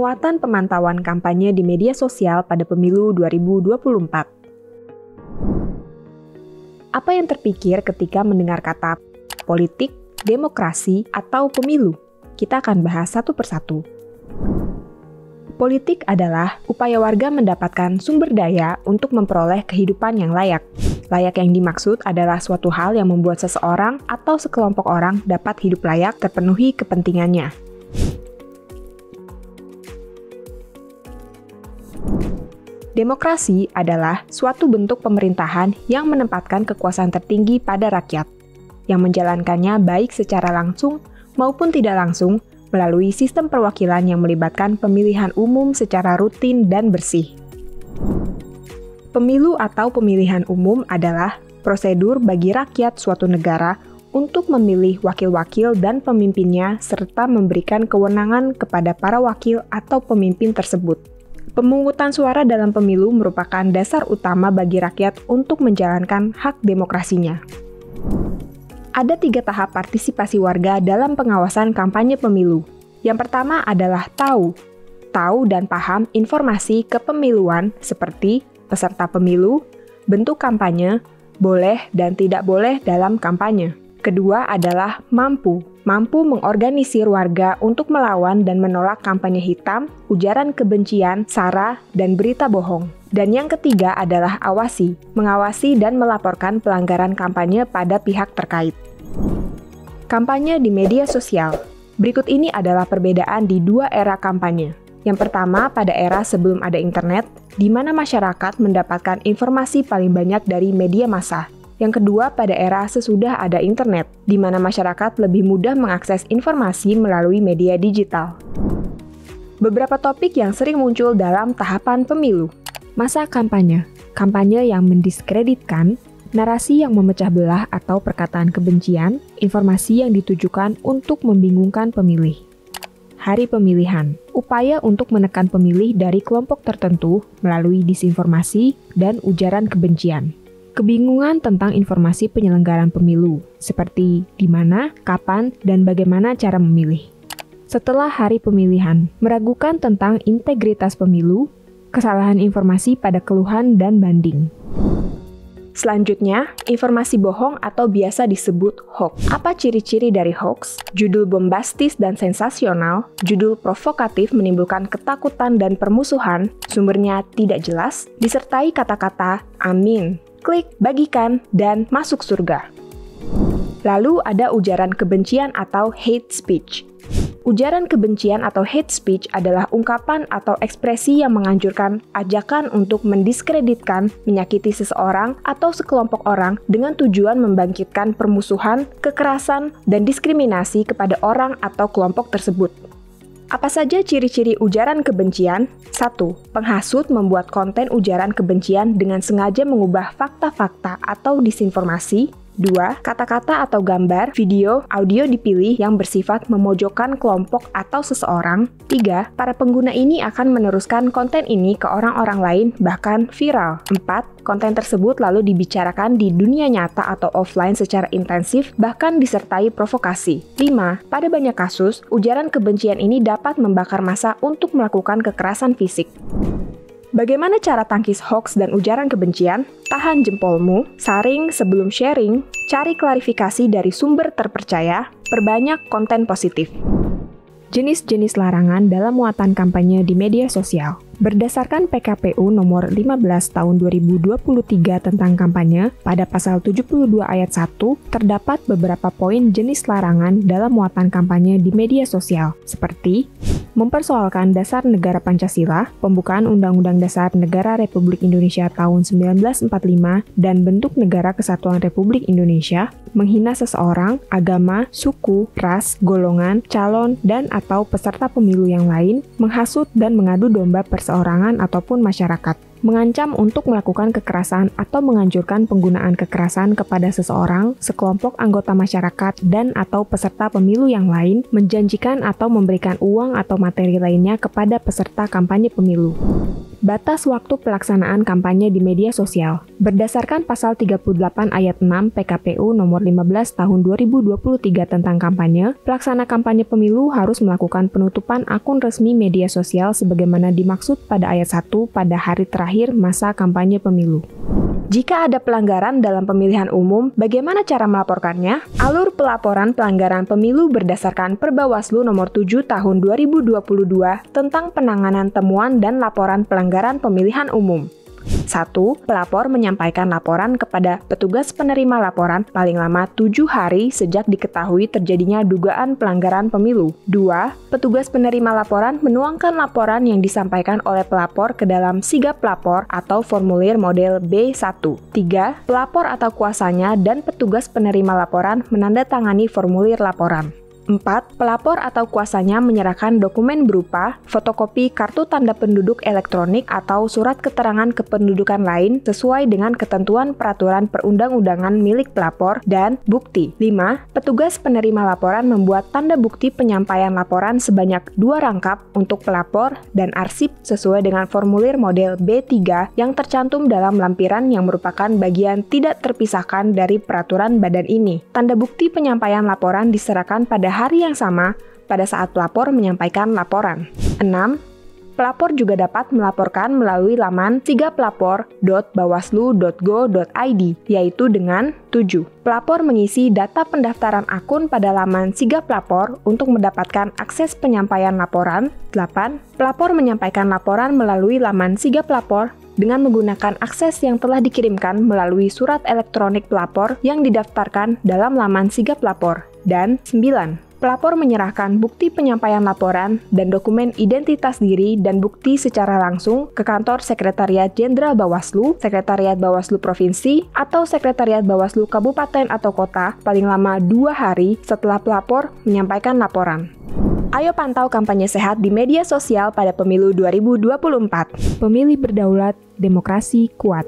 penguatan pemantauan kampanye di media sosial pada pemilu 2024. Apa yang terpikir ketika mendengar kata politik, demokrasi, atau pemilu? Kita akan bahas satu persatu. Politik adalah upaya warga mendapatkan sumber daya untuk memperoleh kehidupan yang layak. Layak yang dimaksud adalah suatu hal yang membuat seseorang atau sekelompok orang dapat hidup layak terpenuhi kepentingannya. Demokrasi adalah suatu bentuk pemerintahan yang menempatkan kekuasaan tertinggi pada rakyat, yang menjalankannya baik secara langsung maupun tidak langsung melalui sistem perwakilan yang melibatkan pemilihan umum secara rutin dan bersih. Pemilu atau pemilihan umum adalah prosedur bagi rakyat suatu negara untuk memilih wakil-wakil dan pemimpinnya serta memberikan kewenangan kepada para wakil atau pemimpin tersebut. Pemungutan suara dalam pemilu merupakan dasar utama bagi rakyat untuk menjalankan hak demokrasinya. Ada 3 tahap partisipasi warga dalam pengawasan kampanye pemilu. Yang pertama adalah tahu dan paham informasi kepemiluan seperti peserta pemilu, bentuk kampanye, boleh dan tidak boleh dalam kampanye. Kedua adalah mampu mengorganisir warga untuk melawan dan menolak kampanye hitam, ujaran kebencian, sara, dan berita bohong. Dan yang ketiga adalah mengawasi dan melaporkan pelanggaran kampanye pada pihak terkait. Kampanye di media sosial. Berikut ini adalah perbedaan di 2 era kampanye. Yang pertama pada era sebelum ada internet, di mana masyarakat mendapatkan informasi paling banyak dari media massa. Yang kedua pada era sesudah ada internet, di mana masyarakat lebih mudah mengakses informasi melalui media digital. Beberapa topik yang sering muncul dalam tahapan pemilu. Masa kampanye. Kampanye yang mendiskreditkan, narasi yang memecah belah atau perkataan kebencian, informasi yang ditujukan untuk membingungkan pemilih. Hari pemilihan. Upaya untuk menekan pemilih dari kelompok tertentu melalui disinformasi dan ujaran kebencian. Kebingungan tentang informasi penyelenggaraan pemilu, seperti di mana, kapan, dan bagaimana cara memilih. Setelah hari pemilihan, meragukan tentang integritas pemilu, kesalahan informasi pada keluhan dan banding. Selanjutnya, informasi bohong atau biasa disebut hoax. Apa ciri-ciri dari hoax? Judul bombastis dan sensasional, judul provokatif menimbulkan ketakutan dan permusuhan, sumbernya tidak jelas, disertai kata-kata amin, klik, bagikan, dan masuk surga. Lalu ada ujaran kebencian atau hate speech. Ujaran kebencian atau hate speech adalah ungkapan atau ekspresi yang menganjurkan ajakan untuk mendiskreditkan, menyakiti seseorang atau sekelompok orang dengan tujuan membangkitkan permusuhan, kekerasan, dan diskriminasi kepada orang atau kelompok tersebut. Apa saja ciri-ciri ujaran kebencian? 1. Penghasut membuat konten ujaran kebencian dengan sengaja mengubah fakta-fakta atau disinformasi. 2. Kata-kata atau gambar, video, audio dipilih yang bersifat memojokkan kelompok atau seseorang. 3. Para pengguna ini akan meneruskan konten ini ke orang-orang lain, bahkan viral. 4. Konten tersebut lalu dibicarakan di dunia nyata atau offline secara intensif, bahkan disertai provokasi. 5. Pada banyak kasus, ujaran kebencian ini dapat membakar massa untuk melakukan kekerasan fisik. Bagaimana cara tangkis hoax dan ujaran kebencian? Tahan jempolmu, saring sebelum sharing, cari klarifikasi dari sumber terpercaya, perbanyak konten positif. Jenis-jenis larangan dalam muatan kampanye di media sosial. Berdasarkan PKPU nomor 15 tahun 2023 tentang kampanye, pada pasal 72 ayat 1, terdapat beberapa poin jenis larangan dalam muatan kampanye di media sosial, seperti mempersoalkan dasar negara Pancasila, pembukaan Undang-Undang Dasar Negara Republik Indonesia tahun 1945 dan bentuk negara kesatuan Republik Indonesia, menghina seseorang, agama, suku, ras, golongan, calon, dan atau peserta pemilu yang lain, menghasut dan mengadu domba perseorangan ataupun masyarakat, mengancam untuk melakukan kekerasan atau menganjurkan penggunaan kekerasan kepada seseorang, sekelompok anggota masyarakat, dan atau peserta pemilu yang lain, menjanjikan atau memberikan uang atau materi lainnya kepada peserta kampanye pemilu. Batas waktu pelaksanaan kampanye di media sosial. Berdasarkan pasal 38 ayat 6 PKPU nomor 15 tahun 2023 tentang kampanye, pelaksana kampanye pemilu harus melakukan penutupan akun resmi media sosial sebagaimana dimaksud pada ayat 1 pada hari terakhir masa kampanye pemilu. Jika ada pelanggaran dalam pemilihan umum, bagaimana cara melaporkannya? Alur pelaporan pelanggaran pemilu berdasarkan Perbawaslu nomor 7 tahun 2022 tentang penanganan temuan dan laporan pelanggaran pemilihan umum. 1. Pelapor menyampaikan laporan kepada petugas penerima laporan paling lama 7 hari sejak diketahui terjadinya dugaan pelanggaran pemilu. 2. Petugas penerima laporan menuangkan laporan yang disampaikan oleh pelapor ke dalam sigap lapor atau formulir model B1. 3. Pelapor atau kuasanya dan petugas penerima laporan menandatangani formulir laporan. 4. Pelapor atau kuasanya menyerahkan dokumen berupa fotokopi kartu tanda penduduk elektronik atau surat keterangan kependudukan lain sesuai dengan ketentuan peraturan perundang-undangan milik pelapor dan bukti. 5. Petugas penerima laporan membuat tanda bukti penyampaian laporan sebanyak 2 rangkap untuk pelapor dan arsip sesuai dengan formulir model B3 yang tercantum dalam lampiran yang merupakan bagian tidak terpisahkan dari peraturan badan ini. Tanda bukti penyampaian laporan diserahkan pada hari yang sama pada saat pelapor menyampaikan laporan. 6. Pelapor juga dapat melaporkan melalui laman sigaplapor.bawaslu.go.id, yaitu dengan 7. Pelapor mengisi data pendaftaran akun pada laman Sigap Lapor untuk mendapatkan akses penyampaian laporan. 8. Pelapor menyampaikan laporan melalui laman Sigap Lapor dengan menggunakan akses yang telah dikirimkan melalui surat elektronik pelapor yang didaftarkan dalam laman Sigap Lapor. Dan 9. Pelapor menyerahkan bukti penyampaian laporan dan dokumen identitas diri dan bukti secara langsung ke kantor Sekretariat Jenderal Bawaslu, Sekretariat Bawaslu Provinsi, atau Sekretariat Bawaslu Kabupaten atau Kota paling lama 2 hari setelah pelapor menyampaikan laporan. Ayo pantau kampanye sehat di media sosial pada pemilu 2024. Pemilih berdaulat, demokrasi kuat.